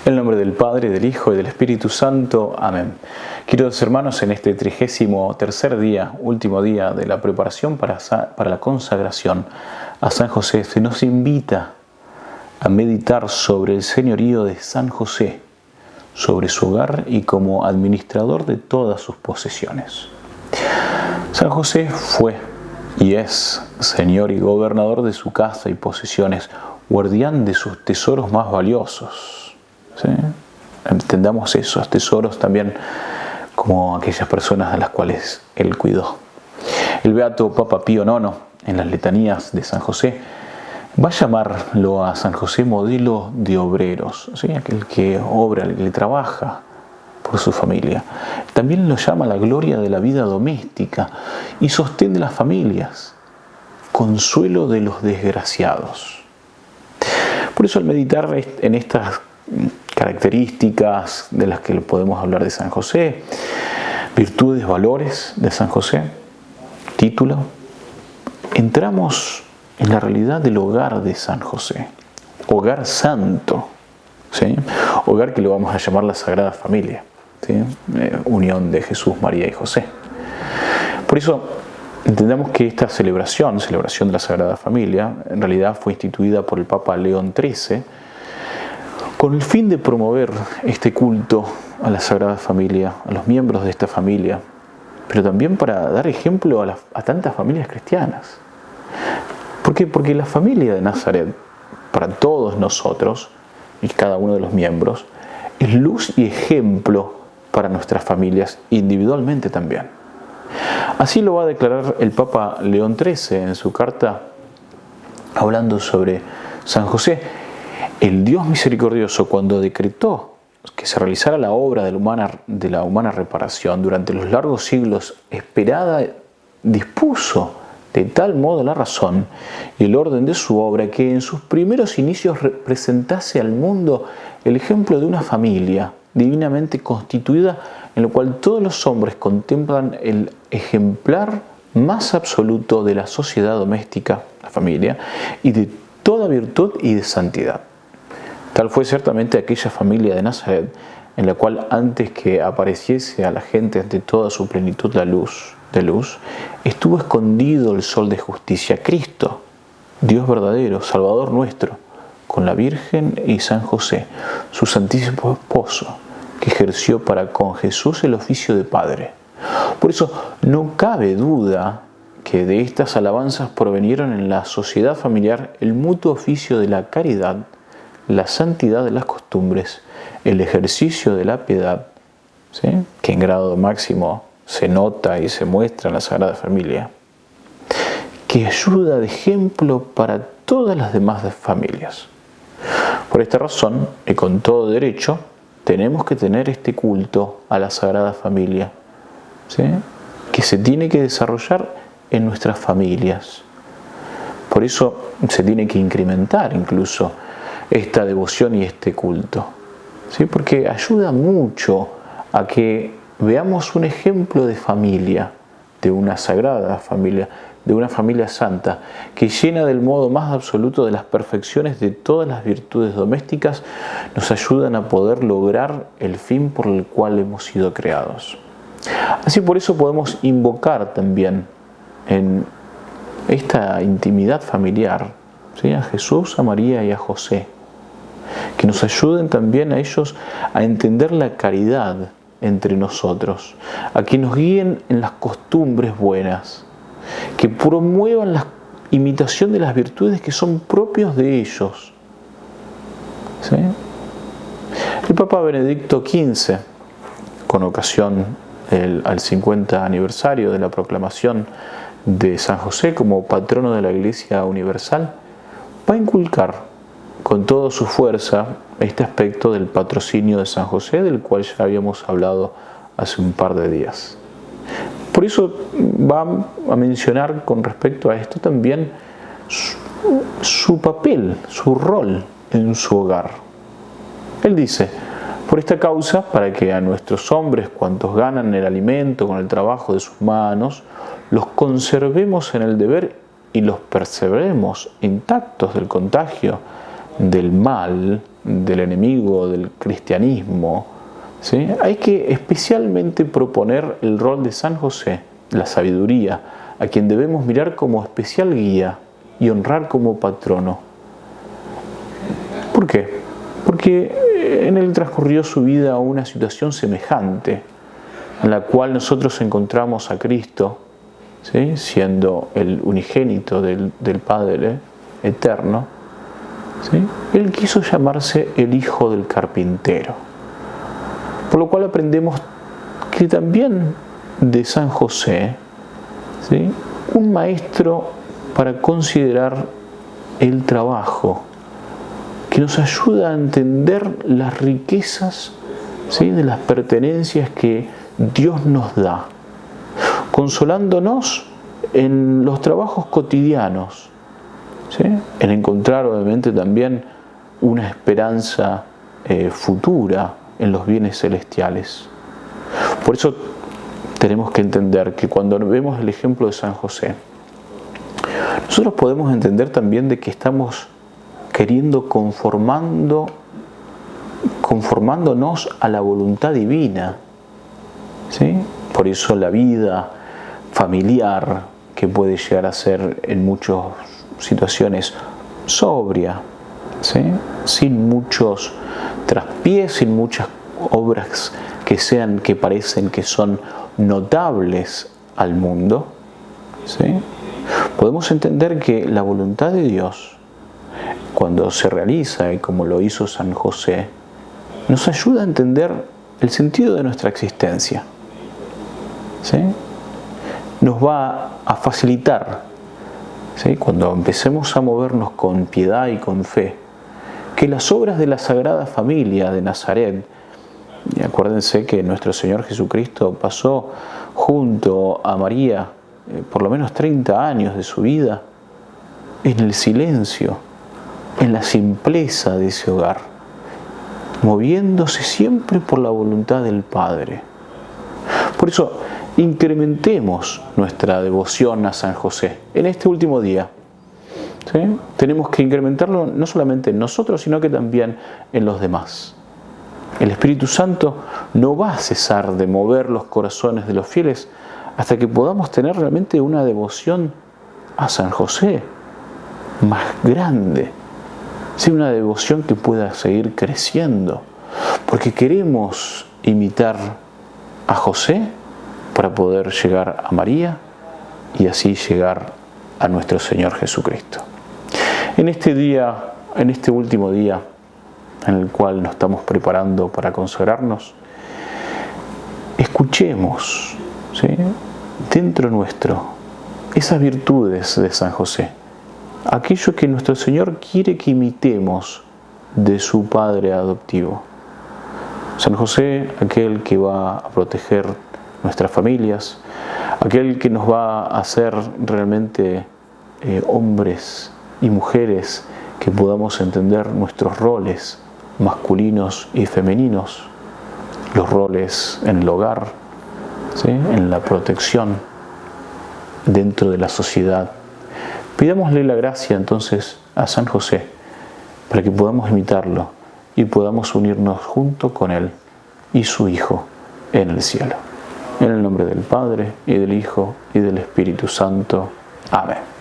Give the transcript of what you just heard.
En el nombre del Padre, del Hijo y del Espíritu Santo. Amén. Queridos hermanos, en este 33º día, último día de la preparación para la consagración a San José, se nos invita a meditar sobre el señorío de San José, sobre su hogar y como administrador de todas sus posesiones. San José fue y es señor y gobernador de su casa y posesiones, guardián de sus tesoros más valiosos. ¿Sí? Entendamos esos tesoros también como aquellas personas a las cuales él cuidó. El beato Papa Pío IX, en las letanías de San José, va a llamarlo a San José modelo de obreros, ¿sí? Aquel que obra, el que trabaja por su familia. También lo llama la gloria de la vida doméstica y sostén de las familias, consuelo de los desgraciados. Por eso al meditar en estas características de las que podemos hablar de San José, virtudes, valores de San José, título, entramos en la realidad del hogar de San José, hogar santo, ¿sí? Hogar que lo vamos a llamar la Sagrada Familia, ¿sí? Unión de Jesús, María y José. Por eso entendamos que esta celebración de la Sagrada Familia, en realidad fue instituida por el Papa León XIII, con el fin de promover este culto a la Sagrada Familia, a los miembros de esta familia, pero también para dar ejemplo a tantas familias cristianas. ¿Por qué? Porque la familia de Nazaret, para todos nosotros y cada uno de los miembros, es luz y ejemplo para nuestras familias individualmente también. Así lo va a declarar el Papa León XIII en su carta hablando sobre San José. El Dios misericordioso, cuando decretó que se realizara la obra de la humana reparación durante los largos siglos esperada, dispuso de tal modo la razón y el orden de su obra que en sus primeros inicios representase al mundo el ejemplo de una familia divinamente constituida en la cual todos los hombres contemplan el ejemplar más absoluto de la sociedad doméstica, la familia, y de toda virtud y de santidad. Tal fue ciertamente aquella familia de Nazaret, en la cual antes que apareciese a la gente ante toda su plenitud de luz, estuvo escondido el sol de justicia, Cristo, Dios verdadero, Salvador nuestro, con la Virgen y San José, su santísimo esposo, que ejerció para con Jesús el oficio de Padre. Por eso no cabe duda que de estas alabanzas provenieron en la sociedad familiar el mutuo oficio de la caridad, la santidad de las costumbres, el ejercicio de la piedad, ¿sí? Que en grado máximo se nota y se muestra en la Sagrada Familia, que ayuda de ejemplo para todas las demás familias. Por esta razón, y con todo derecho, tenemos que tener este culto a la Sagrada Familia, ¿sí? Que se tiene que desarrollar en nuestras familias. Por eso se tiene que incrementar incluso esta devoción y este culto, ¿sí? Porque ayuda mucho a que veamos un ejemplo de familia, de una sagrada familia, de una familia santa, que llena del modo más absoluto de las perfecciones de todas las virtudes domésticas, nos ayudan a poder lograr el fin por el cual hemos sido creados. Así por eso podemos invocar también en esta intimidad familiar, ¿sí? A Jesús, a María y a José, que nos ayuden también a ellos a entender la caridad entre nosotros, a que nos guíen en las costumbres buenas, que promuevan la imitación de las virtudes que son propios de ellos, ¿sí? El Papa Benedicto XV, con ocasión al 50 aniversario de la proclamación de San José como patrono de la Iglesia Universal, va a inculcar con toda su fuerza este aspecto del patrocinio de San José, del cual ya habíamos hablado hace un par de días. Por eso va a mencionar con respecto a esto también su papel, su rol en su hogar. Él dice: por esta causa, para que a nuestros hombres, cuantos ganan el alimento con el trabajo de sus manos, los conservemos en el deber y los perseveremos intactos del contagio del mal, del enemigo, del cristianismo, ¿sí? Hay que especialmente proponer el rol de San José, la sabiduría, a quien debemos mirar como especial guía y honrar como patrono. ¿Por qué? Porque en él transcurrió su vida una situación semejante, en la cual nosotros encontramos a Cristo, ¿sí?, siendo el unigénito del Padre eterno, ¿sí? Él quiso llamarse el hijo del carpintero. Por lo cual aprendemos que también de San José, ¿sí?, un maestro para considerar el trabajo, que nos ayuda a entender las riquezas, ¿sí?, de las pertenencias que Dios nos da, consolándonos en los trabajos cotidianos, ¿sí?, en encontrar obviamente también una esperanza futura en los bienes celestiales. Por eso tenemos que entender que cuando vemos el ejemplo de San José, nosotros podemos entender también de que estamos queriendo conformándonos a la voluntad divina, ¿sí? Por eso la vida familiar, que puede llegar a ser en muchas situaciones sobria, ¿sí?, sin muchos traspiés, sin muchas obras que parecen que son notables al mundo, ¿sí? Podemos entender que la voluntad de Dios, cuando se realiza, y como lo hizo San José, nos ayuda a entender el sentido de nuestra existencia, ¿sí? Nos va a facilitar, ¿sí?, cuando empecemos a movernos con piedad y con fe, que las obras de la Sagrada Familia de Nazaret, y acuérdense que nuestro Señor Jesucristo pasó junto a María por lo menos 30 años de su vida en el silencio, en la simpleza de ese hogar, moviéndose siempre por la voluntad del Padre. Por eso, incrementemos nuestra devoción a San José en este último día, ¿sí? Tenemos que incrementarlo no solamente en nosotros, sino que también en los demás. El Espíritu Santo no va a cesar de mover los corazones de los fieles hasta que podamos tener realmente una devoción a San José más grande, ¿sí?, una devoción que pueda seguir creciendo, porque queremos imitar a José para poder llegar a María y así llegar a nuestro Señor Jesucristo. En este día, en este último día en el cual nos estamos preparando para consagrarnos, escuchemos, ¿sí?, dentro nuestro esas virtudes de San José, aquello que nuestro Señor quiere que imitemos de su Padre adoptivo. San José, aquel que va a proteger nuestras familias, aquel que nos va a hacer realmente hombres y mujeres que podamos entender nuestros roles masculinos y femeninos, los roles en el hogar, ¿sí?, en la protección dentro de la sociedad. Pidámosle la gracia entonces a San José para que podamos imitarlo y podamos unirnos junto con él y su Hijo en el cielo. En el nombre del Padre, y del Hijo, y del Espíritu Santo. Amén.